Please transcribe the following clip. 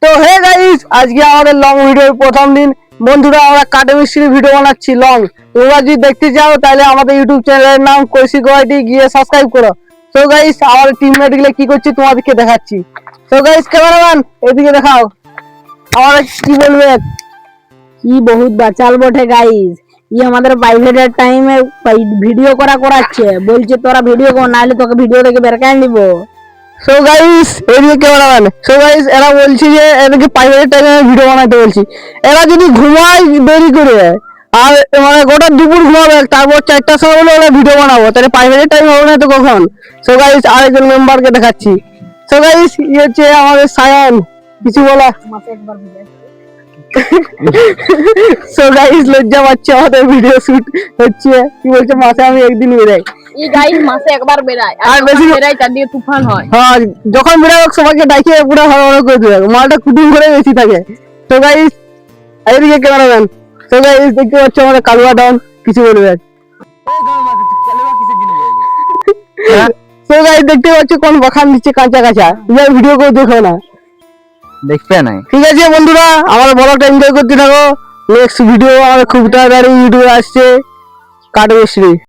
তো hey guys, আজকে আমাদের লং ভিডিওর প্রথম দিন। বন্ধুরা, আমরা কাটে মিস্ত্রি ভিডিও বানাচ্ছি লং। তোমরা যদি দেখতে চাও তাহলে আমাদের ইউটিউব চ্যানেলের নাম কৈশিক ওয়াইটি, গিয়ে সাবস্ক্রাইব করো। তো গাইস, আমাদের টিমমেট গুলো কি করছে তোমাদেরকে দেখাচ্ছি। তো গাইস, ক্যামেরাম্যান এদিকে দেখাও, আমরা কি বলবে। কি বহুত বাচাল বটে গাইস, ই আমাদের প্রাইভেটের টাইমে ভিডিও করাচ্ছে, বলছে তোরা ভিডিও কর, নাহলে তোকে ভিডিও দেখে বের করে নিব। সো গাইস, এদিকে ক্যামেরাম্যান। সো গাইস, এরা বলছে যে এদিকে প্রাইভেট টাইমে ভিডিও বানাতে বলছি। এরা যদি ঘুমায় দেরি করে আর মানে গোটা দুপুর ঘুমাবে, তারপর 4টার সময় বলে ওরা ভিডিও বানাবো, তাহলে প্রাইভেট টাইম হবে না তো কখন। সো গাইস, আরেকজন মেম্বারকে দেখাচ্ছি। সো গাইস, ই হচ্ছে আমাদের সায়ন। কিছু বলা? সো গাইস, লজ্জা পাচ্ছে, আমাদের ভিডিও শুট হচ্ছে। কি বলছে, মাসে আমি একদিন বেরাই। এই গাইস মাসে একবার বেরায়, আর বেশি বেরায় তার দিয়ে তুফান হয়। হ্যাঁ, যখন বেরাই সবাইকে ডাকিয়ে পুরো হড় করে দেবে, মালটা কুটুম করে বেশি থাকে। তো গাইস, এদিকে ক্যামেরাম্যান। তো গাইস, দেখতে পাচ্ছ আমাদের কালুয়া ডাউন। কিছু বলবে? তো গাইস, দেখতে পাচ্ছ কোন বখান দিচ্ছে কাঁচা কাঁচা। ইয়ার ভিডিও করে দেখো না, দেখবে না। ঠিক আছে বন্ধুরা, আমাদের ব্লগটা এনজয় করতে থাকো। নেক্সট ভিডিও আমাদের খুব তাড়াতাড়ি ভিডিও আসছে। কাটবে শ্রী।